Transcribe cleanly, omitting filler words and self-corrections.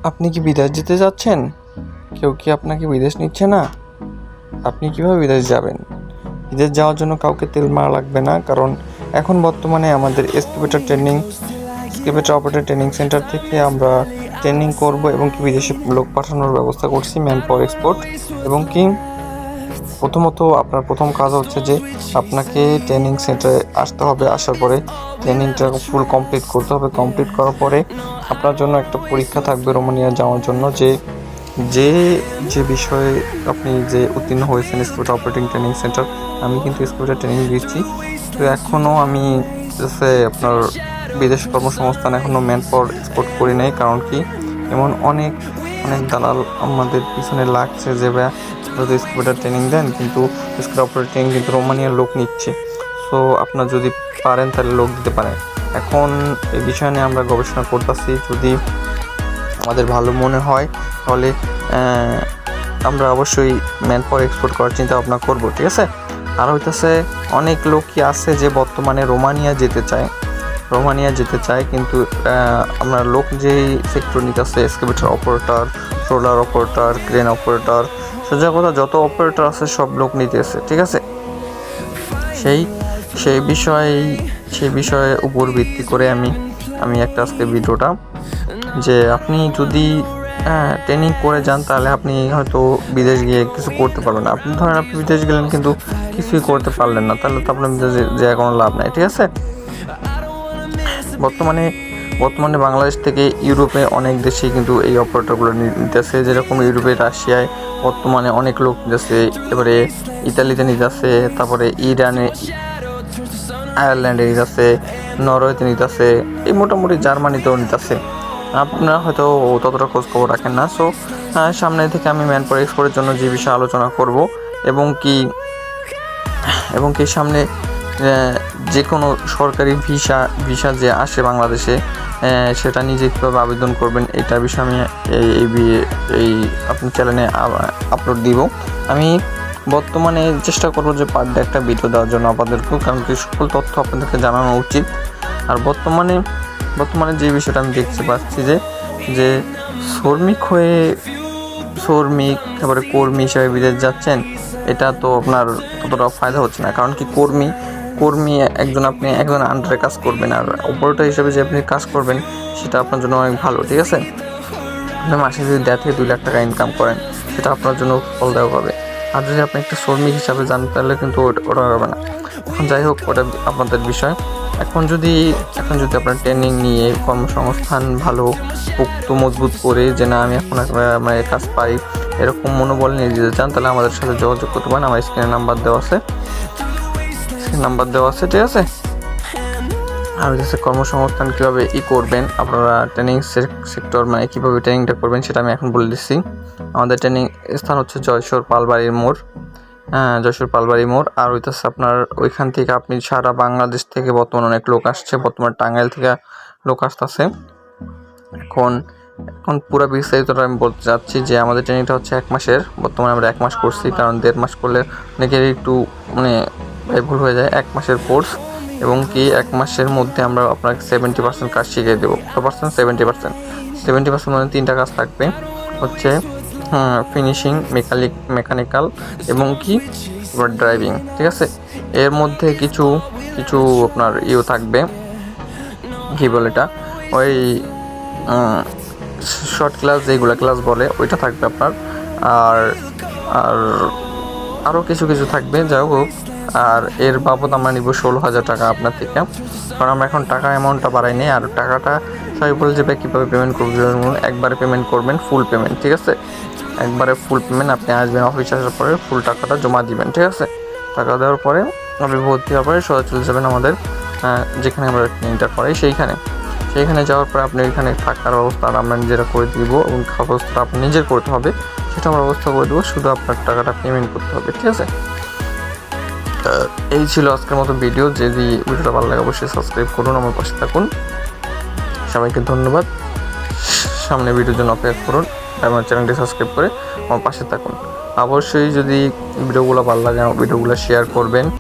আপনি কি বিদেশ যেতে যাচ্ছেন? কেউ কি আপনাকে বিদেশ নিচ্ছে না? আপনি কিভাবে বিদেশ যাবেন? বিদেশ যাওয়ার জন্য কাউকে তেল মারা লাগবে না, কারণ এখন বর্তমানে আমাদের এক্সকেভেটর অপারেটর ট্রেনিং সেন্টার থেকে আমরা ট্রেনিং করব এবং কি বিদেশে লোক পাঠানোর ব্যবস্থা করছি, ম্যান পাওয়ার এক্সপোর্ট। এবং কি প্রথমত আপনার প্রথম কাজ হচ্ছে যে আপনাকে ট্রেনিং সেন্টারে আসতে হবে। আসার পরে ট্রেনিংটা ফুল কমপ্লিট করতে হবে। কমপ্লিট করার পরে আপনার জন্য একটা পরীক্ষা থাকবে রোমানিয়া যাওয়ার জন্য, যে যে যে বিষয়ে আপনি যে উত্তীর্ণ হয়েছেন এক্সকেভেটর অপারেটিং ট্রেনিং সেন্টার। আমি কিন্তু এক্সকেভেটর ট্রেনিং দিচ্ছি, তো এখনও আমি আপনার বিদেশ কর্মসংস্থান এখনও ম্যান পাওয়ার এক্সপোর্ট করি নাই। কারণ কি এমন অনেক অনেক দালাল আমাদের পিছনে লাগছে যে যদি এক্সকেভেটর ট্রেনিং দেন, কিন্তু এক্সকেভেটর অপারেটর ট্রেনিং কিন্তু রোমানিয়ার লোক নিচ্ছে। সো আপনার যদি পারেন তাহলে লোক দিতে পারেন। এখন এই বিষয় নিয়ে আমরা গবেষণা করতেছি, যদি আমাদের ভালো মনে হয় তাহলে আমরা অবশ্যই ম্যান পাওয়ার এক্সপোর্ট করার চিন্তা ভাবনা করবো, ঠিক আছে। আর হইতেছে অনেক লোকই আছে যে বর্তমানে রোমানিয়া যেতে চায়, কিন্তু আমরা লোক যেই সেক্টর নিতেছে excavator operator, roller operator, crane operator, সোজা কথা যত অপারেটর আছে সব লোক নিতেছে, ঠিক আছে। সেই বিষয়ে উপর ভিত্তি করে আমি একটা আজকে ভিডিওটা, যে আপনি যদি ট্রেনিং করে যান তাহলে আপনি হয়তো বিদেশ গিয়ে কিছু করতে পারবেন না। আপনি ধরেন আপনি বিদেশ গেলেন কিন্তু কিছুই করতে পারলেন না, তাহলে তো আপনার বিদেশে যাওয়ার কোনো লাভ নাই, ঠিক আছে। বর্তমানে বাংলাদেশ থেকে ইউরোপে অনেক দেশেই কিন্তু এই অপারেটরগুলো নিতেছে, যেরকম ইউরোপে রাশিয়ায় বর্তমানে অনেক লোক নিতেছে, এবারে ইতালিতে নিতেছে, তারপরে ইরানে, আয়ারল্যান্ডে নিতেছে, নরওয়েতে নিতেছে, এই মোটামুটি জার্মানিতেও নিতেছে। আপনারা হয়তো ততটা খোঁজ খবর রাখেন না। সো সামনে থেকে আমি ম্যান পাওয়ার এক্সপোর্টের জন্য যে বিষয়ে আলোচনা করব, এবং কি সামনে যে কোনো সরকারি ভিসা যে আসে বাংলাদেশে, সেটা নিজে কীভাবে আবেদন করবেন এটা বিষয়ে আমি এই আপনার চ্যানেলে আপলোড দিব। আমি বর্তমানে চেষ্টা করবো যে পার ডে একটা ভিডিও দেওয়ার জন্য আপনাদেরকেও, কারণ কি সকল তথ্য আপনাদেরকে জানানো উচিত। আর বর্তমানে যে বিষয়টা আমি দেখতে পাচ্ছি যে শ্রমিক তারপরে কর্মী হিসাবে বিদেশ যাচ্ছেন, এটা তো আপনার ততটা ফায়দা হচ্ছে না। কারণ কি কর্মী আপনি একজন আন্ডারে কাজ করবেন, আর অপারেটর হিসেবে যে আপনি কাজ করবেন সেটা আপনার জন্য অনেক ভালো, ঠিক আছে। আপনি মাসে যদি 1.5 থেকে 2 লাখ টাকা ইনকাম করেন, সেটা আপনার জন্য ফলদায়ক হবে। আর যদি আপনি একটা শ্রমিক হিসাবে যান তাহলে কিন্তু ওটা হবে না। এখন যাই হোক, ওটা আপনাদের বিষয়। এখন যদি আপনার ট্রেনিং নিয়ে কর্মসংস্থান ভালো পোক্ত মজবুত করে, যে না আমি এখন কাজ পাই, এরকম মনোবল নিয়ে যেতে চান, তাহলে আমাদের সাথে যোগাযোগ করতে পারেন। আমার স্ক্রিনে নাম্বার দেওয়া আছে, ঠিক আছে। আর হচ্ছে কর্মসংস্থান কীভাবে করবেন আপনারা, ট্রেনিং সেক্টর কীভাবে ট্রেনিংটা করবেন সেটা আমি এখন বলে দিচ্ছি। আমাদের ট্রেনিং স্থান হচ্ছে যশোর পালবাড়ির মোড়। আর হইতেছে আপনার ওইখান থেকে আপনি সারা বাংলাদেশ থেকে বর্তমানে অনেক লোক আসছে, বর্তমানে টাঙ্গাইল থেকে লোক আসতেছে। এখন পুরো বিস্তারিতটা আমি বলতে চাচ্ছি যে আমাদের ট্রেনিংটা হচ্ছে 1 মাসের। বর্তমানে আমরা 1 মাস করছি, কারণ 1.5 মাস করলে অনেকের একটু ভুল হয়ে যায়। 1 মাসের কোর্স, এবং কি 1 মাসের মধ্যে আমরা আপনাকে 70% কাজ শিখিয়ে দেবো। 70% মানে 3টা কাজ থাকবে, হচ্ছে ফিনিশিং, মেকানিক্যাল এবং কি ড্রাইভিং, ঠিক আছে। এর মধ্যে কিছু আপনার থাকবে, কি বলে এটা, ওই শর্ট ক্লাস যেগুলো ক্লাস বলে ওইটা থাকবে আপনার। আর আরও কিছু থাকবে, যাই হোক। আর এর বাবদ আমরা নিব 16,000 টাকা আপনার থেকে, কারণ আমরা এখন টাকা অ্যামাউন্টটা বাড়াই নি। আর টাকাটা সবাই বলে যে কীভাবে পেমেন্ট করবেন, একবারে পেমেন্ট করবেন, ফুল পেমেন্ট, ঠিক আছে। একবারে ফুল পেমেন্ট, আপনি আসবেন, অফিসে আসার পরে ফুল টাকাটা জমা দিবেন, ঠিক আছে। টাকা দেওয়ার পরে আপনি ভর্তি হওয়ার পরে সোজা চলে যাবেন আমাদের যেখানে আমরা ট্রেনিংটা করাই সেইখানে যাওয়ার পরে আপনি এখানে থাকার ব্যবস্থা আমরা নিজেরা করে দিব, এবং খাওয়ার ব্যবস্থা আপনি নিজের করতে হবে, সেটা আমরা ব্যবস্থা করে দেবো। শুধু আপনার টাকাটা পেমেন্ট করতে হবে, ঠিক আছে। এই ছিল আজকের মতো ভিডিও। যদি ভিডিওটা ভালো লাগে অবশ্যই সাবস্ক্রাইব করুন, আমার পাশে থাকুন। সবাইকে ধন্যবাদ। সামনে ভিডিওর জন্য অপেক্ষা করুন, আমার চ্যানেলটি সাবস্ক্রাইব করে আমার পাশে থাকুন। অবশ্যই যদি ভিডিওগুলো ভালো লাগে, ভিডিওগুলো শেয়ার করবেন।